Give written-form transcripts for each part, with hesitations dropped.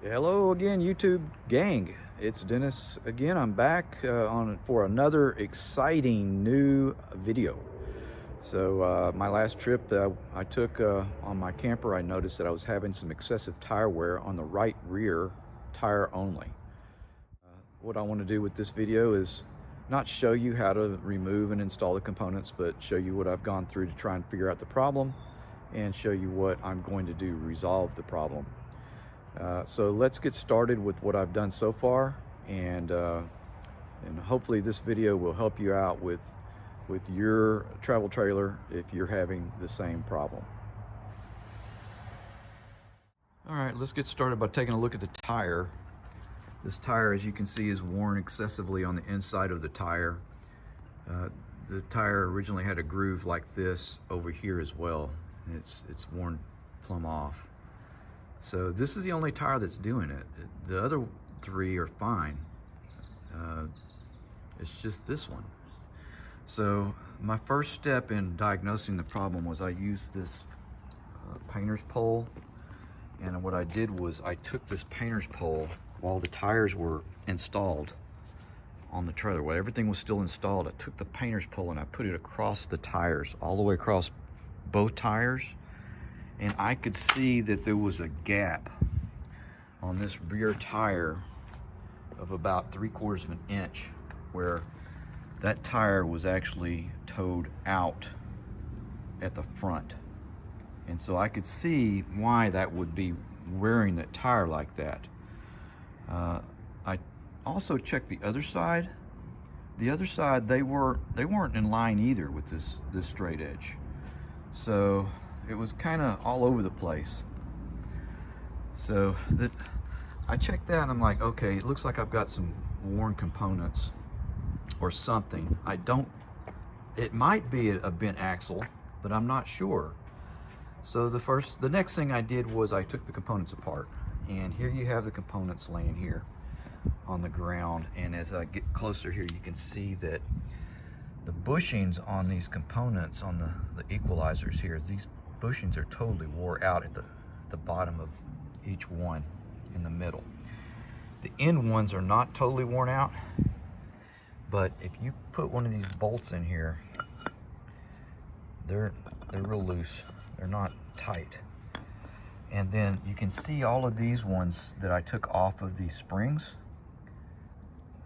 Hello again, YouTube gang. It's Dennis again. I'm back for another exciting new video. So my last trip I took on my camper, I noticed that I was having some excessive tire wear on the right rear tire only. What I want to do with this video is not show you how to remove and install the components, but show you what I've gone through to try and figure out the problem and show you what I'm going to do to resolve the problem. So let's get started with what I've done so far, and hopefully this video will help you out with your travel trailer if you're having the same problem. All right, let's get started by taking a look at the tire. This tire, as you can see, is worn excessively on the inside of the tire. The tire originally had a groove like this over here as well, and it's worn plumb off. So this is the only tire that's doing it. The other three are fine. It's just this one. So my first step in diagnosing the problem was I used this painter's pole. And what I did was I took this painter's pole while the tires were installed on the trailer. While everything was still installed, I took the painter's pole and I put it across the tires, all the way across both tires. And I could see that there was a gap on this rear tire of about 3/4 of an inch where that tire was actually towed out at the front. And so I could see why that would be wearing that tire like that. I also checked the other side. The other side, they weren't in line either with this straight edge. So it was kind of all over the place. So I checked that and I'm like, okay, it looks like I've got some worn components or something. It might be a bent axle, but I'm not sure. So the next thing I did was I took the components apart, and here you have the components laying here on the ground. And as I get closer here, you can see that the bushings on these components, on the equalizers here, these bushings are totally wore out at the bottom of each one in the middle. The end ones are not totally worn out, but if you put one of these bolts in here, they're real loose. They're not tight. And then you can see all of these ones that I took off of these springs.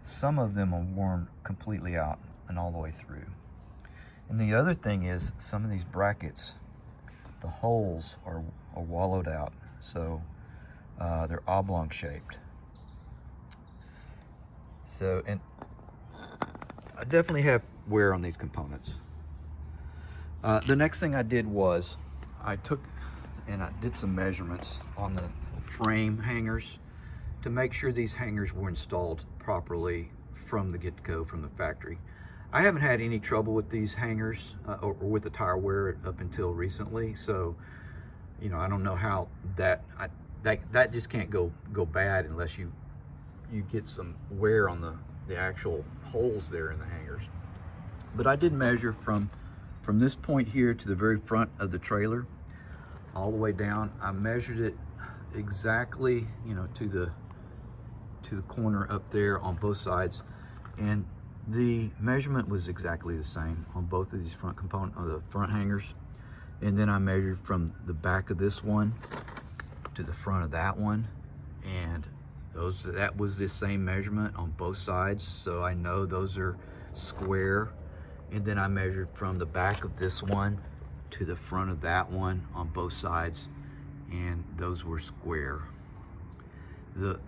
Some of them are worn completely out and all the way through. And the other thing is, some of these brackets, the holes are wallowed out, so they're oblong shaped. So, and I definitely have wear on these components. The next thing I did was I took and I did some measurements on the frame hangers to make sure these hangers were installed properly from the get-go, from the factory. I haven't had any trouble with these hangers or with the tire wear up until recently, so I don't know how that just can't go bad unless you get some wear on the actual holes there in the hangers. But I did measure from this point here to the very front of the trailer all the way down. I measured it exactly to the corner up there on both sides, and the measurement was exactly the same on both of these front front hangers. And then I measured from the back of this one to the front of that one, and that was the same measurement on both sides, so I know those are square. And then I measured from the back of this one to the front of that one on both sides, and those were square.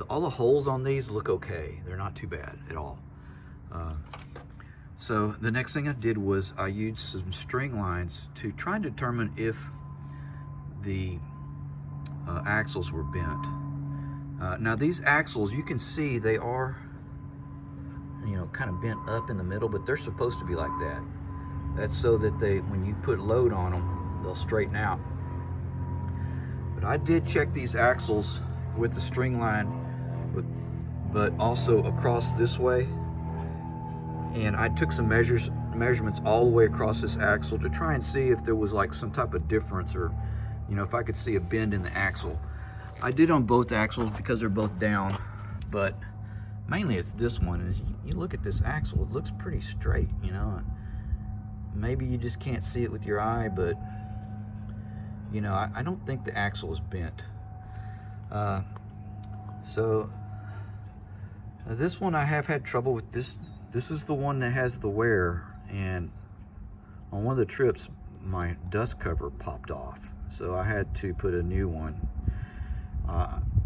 All the holes on these look okay. They're not too bad at all. So the next thing I did was I used some string lines to try and determine if the axles were bent. Now these axles, you can see they are kind of bent up in the middle, but they're supposed to be like that. That's so that when you put load on them, they'll straighten out. But I did check these axles with the string line, but also across this way, and I took some measurements all the way across this axle to try and see if there was like some type of difference, or if I could see a bend in the axle. I did on both axles because they're both down, but mainly it's this one. Is you look at this axle, it looks pretty straight, you know. Maybe you just can't see it with your eye, but you know, I don't think the axle is bent. So this one I have had trouble with. This is the one that has the wear, and on one of the trips my dust cover popped off, so I had to put a new one.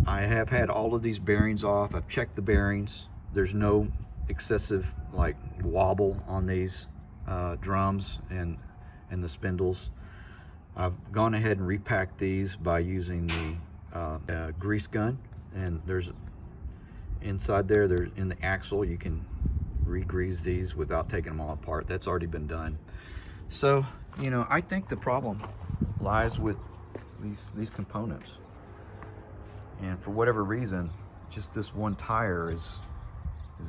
I have had all of these bearings off. I've checked the bearings. There's no excessive like wobble on these drums and the spindles. I've gone ahead and repacked these by using the grease gun, and there's inside there's in the axle you can re-grease these without taking them all apart. That's already been done. So you know, I think the problem lies with these components, and for whatever reason, just this one tire is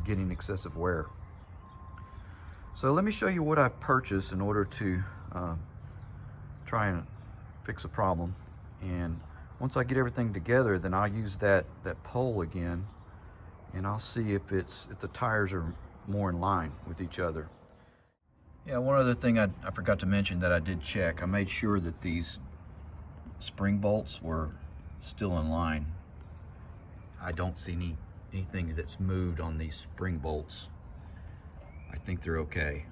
getting excessive wear. So let me show you what I've purchased in order to try and fix the problem. And once I get everything together, then I'll use that pole again, and I'll see if the tires are more in line with each other. Yeah, one other thing I forgot to mention that I did check. I made sure that these spring bolts were still in line. I don't see anything that's moved on these spring bolts. I think they're okay.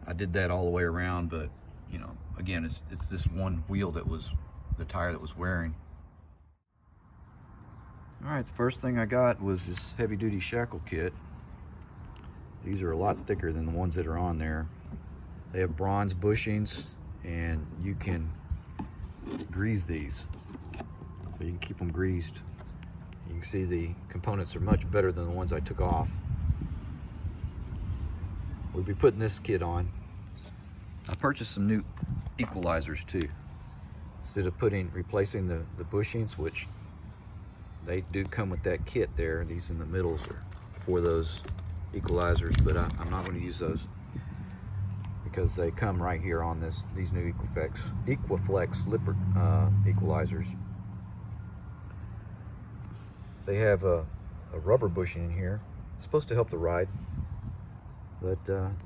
I did that all the way around, but you know, again, it's this one wheel that was the tire that was wearing. All right, the first thing I got was this heavy duty shackle kit. These are a lot thicker than the ones that are on there. They have bronze bushings, and you can grease these, so you can keep them greased. You can see the components are much better than the ones I took off. We'll be putting this kit on. I purchased some new equalizers too. Instead of replacing the bushings, which they do come with that kit there, these in the middles are for those equalizers, but I'm not going to use those because they come right here on these new Equiflex lipper equalizers. They have a rubber bushing in here. It's supposed to help the ride, but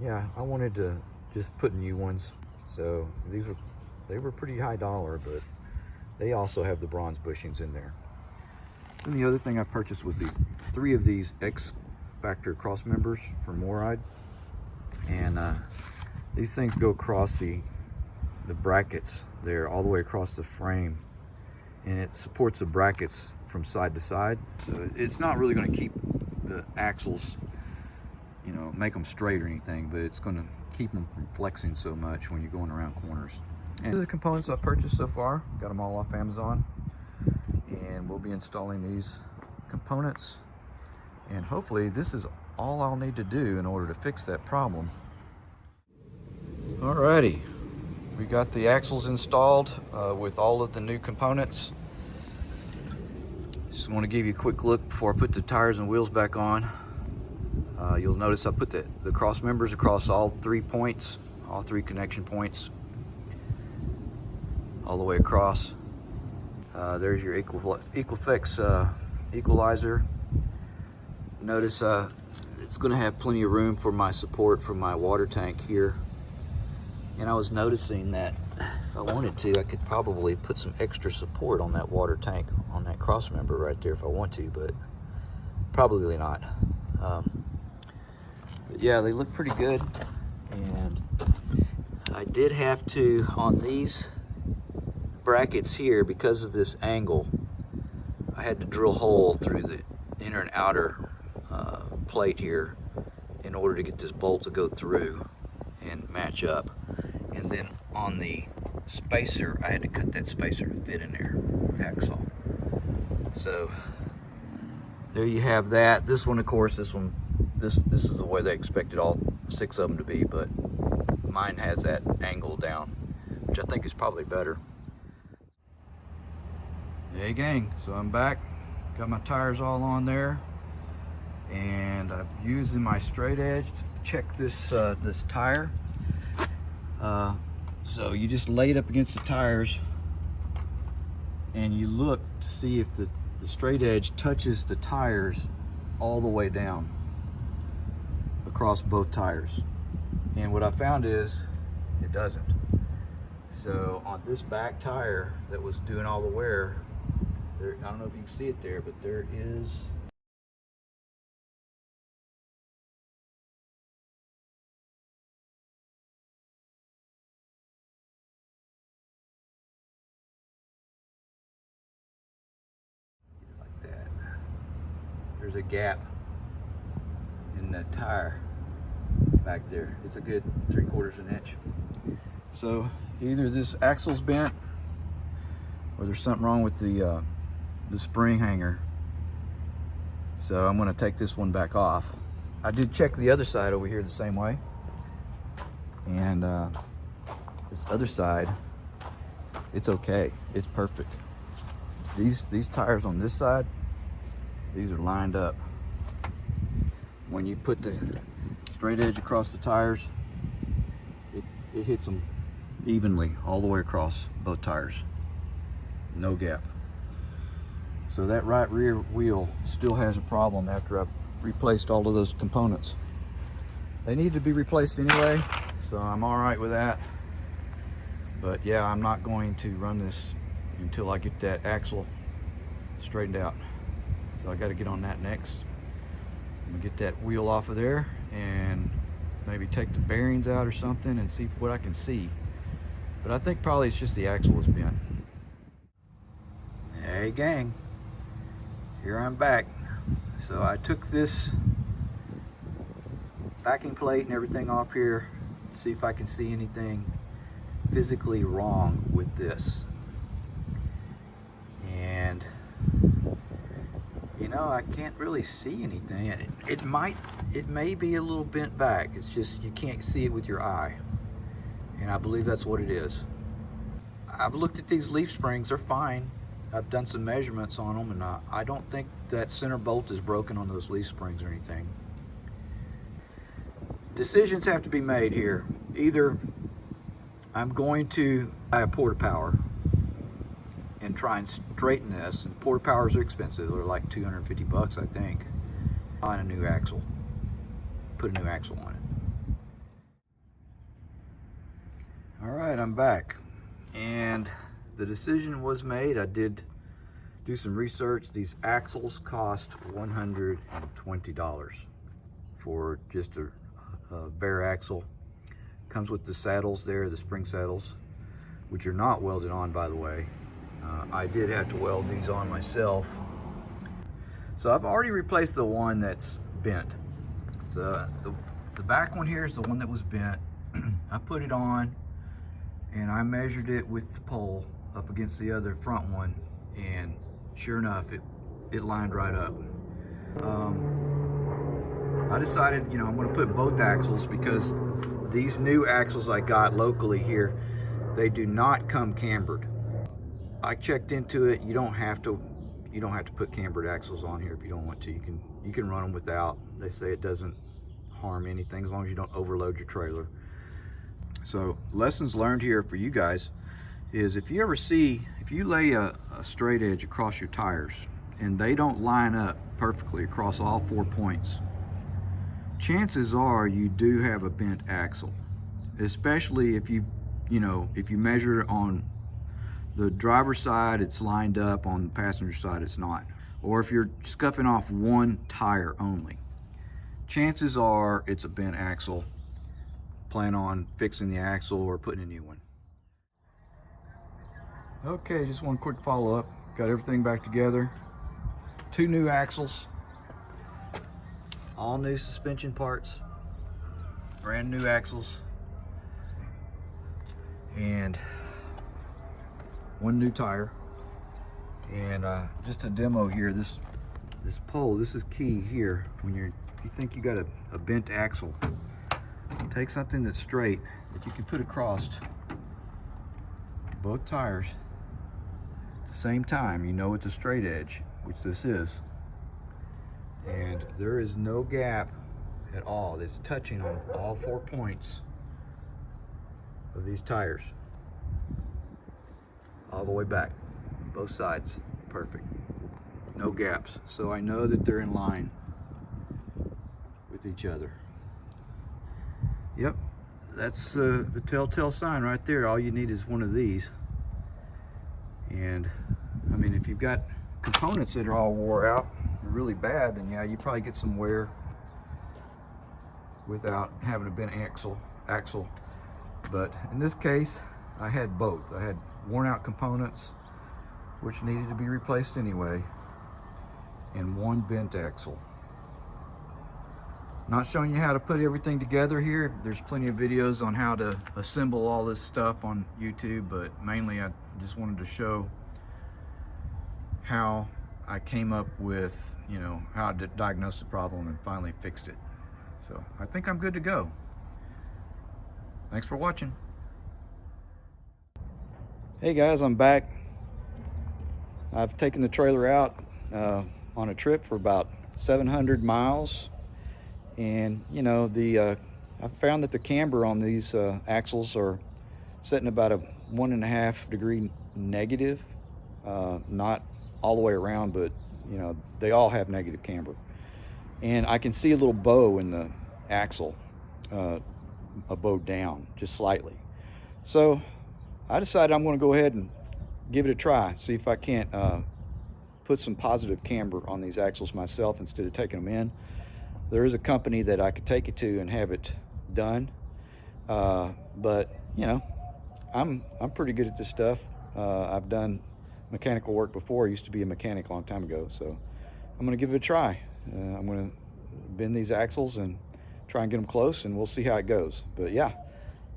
yeah, I wanted to just put new ones. So they were pretty high dollar, but they also have the bronze bushings in there. And the other thing I purchased was three of these X Factor cross members from Moride, and these things go across the brackets there all the way across the frame, and it supports the brackets from side to side. So it's not really going to keep the axles, you know, make them straight or anything, but it's going to keep them from flexing so much when you're going around corners. And these are the components I've purchased so far. Got them all off Amazon, and we'll be installing these components, and hopefully this is all I'll need to do in order to fix that problem. Alrighty, we got the axles installed with all of the new components. Just want to give you a quick look before I put the tires and wheels back on. You'll notice I put the cross members across all 3 points, all 3 connection points, all the way across. There's your Equiflex equalizer. Notice it's going to have plenty of room for my support for my water tank here. And I was noticing that if I wanted to, I could probably put some extra support on that water tank, on that cross member right there if I want to, but probably not. But yeah, they look pretty good. And I did have to, on these brackets here, because of this angle, I had to drill a hole through the inner and outer plate here in order to get this bolt to go through and match up. And then on the spacer, I had to cut that spacer to fit in there with hacksaw. So there you have that. This one, of course, this is the way they expected all 6 of them to be, but mine has that angle down, which I think is probably better. Hey gang, so I'm back. Got my tires all on there, and I'm using my straight edge to check this tire. So you just lay it up against the tires, and you look to see if the straight edge touches the tires all the way down across both tires. And what I found is it doesn't. So on this back tire that was doing all the wear, I don't know if you can see it there, but there is like that. There's a gap in that tire back there. It's a good 3/4 of an inch. So either this axle's bent or there's something wrong with the spring hanger. So I'm going to take this one back off. I did check the other side over here the same way, and this other side, it's okay. It's perfect. These tires on this side, these are lined up. When you put the straight edge across the tires, it hits them evenly all the way across both tires. No gap. So that right rear wheel still has a problem after I've replaced all of those components. They need to be replaced anyway, so I'm all right with that. But yeah, I'm not going to run this until I get that axle straightened out. So I got to get on that next. I'm gonna get that wheel off of there and maybe take the bearings out or something and see what I can see. But I think probably it's just the axle was bent. Hey gang, here I'm back. So I took this backing plate and everything off here to see if I can see anything physically wrong with this. And you know, I can't really see anything. It may be a little bent back. It's just you can't see it with your eye. And I believe that's what it is. I've looked at these leaf springs, they're fine. I've done some measurements on them, and I don't think that center bolt is broken on those leaf springs or anything. Decisions have to be made here. Either I'm going to buy a porta power and try and straighten this, and porta powers are expensive. They're like 250 bucks, I think. Find a new axle, put a new axle on it. All right, I'm back, and the decision was made. I did do some research. These axles cost $120 for just a bare axle. Comes with the saddles there, the spring saddles, which are not welded on, by the way. I did have to weld these on myself. So I've already replaced the one that's bent. So the back one here is the one that was bent. I put it on and I measured it with the pole up against the other front one, and sure enough, it lined right up. I decided, you know, I'm going to put both axles because these new axles I got locally here, they do not come cambered. I checked into it. You don't have to put cambered axles on here if you don't want to. You can run them without. They say it doesn't harm anything as long as you don't overload your trailer. So lessons learned here for you guys is if you lay a straight edge across your tires and they don't line up perfectly across all 4 points, chances are you do have a bent axle, especially if you measure it on the driver's side, it's lined up, on the passenger side it's not. Or if you're scuffing off one tire only, chances are it's a bent axle. Plan on fixing the axle or putting a new one. Okay, just one quick follow-up. Got everything back together. 2 new axles, all new suspension parts, brand new axles, and 1 new tire. And just a demo here, this pole, this is key here. When you think you got a bent axle, take something that's straight that you can put across both tires at the same time. You know it's a straight edge, which this is, and there is no gap at all. It's touching on all 4 points of these tires all the way back, both sides. Perfect. no gaps. So I know that they're in line with each other. Yep, that's the telltale sign right there. All you need is one of these. And I mean, if you've got components that are all wore out really bad, then yeah, you probably get some wear without having a bent axle. But in this case, I had both. I had worn out components, which needed to be replaced anyway, and one bent axle. Not showing you how to put everything together here. There's plenty of videos on how to assemble all this stuff on YouTube, but mainly I just wanted to show how I came up with, you know, how to diagnose the problem and finally fixed it. So I think I'm good to go. Thanks for watching. Hey guys, I'm back. I've taken the trailer out on a trip for about 700 miles. And you know, I found that the camber on these axles are setting about a 1.5 degree negative, not all the way around, but you know, they all have negative camber. And I can see a little bow in the axle, a bow down just slightly. So I decided I'm going to go ahead and give it a try, see if I can't put some positive camber on these axles myself instead of taking them in. There is a company that I could take it to and have it done, but you know, I'm pretty good at this stuff. I've done mechanical work before. I used to be a mechanic a long time ago, so I'm going to give it a try. I'm going to bend these axles and try and get them close, and we'll see how it goes. But yeah,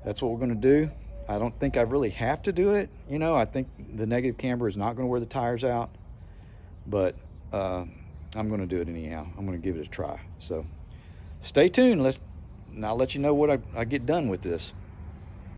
that's what we're going to do. I don't think I really have to do it. You know, I think the negative camber is not going to wear the tires out, but I'm going to do it anyhow. I'm going to give it a try. So stay tuned. I'll let you know what I get done with this.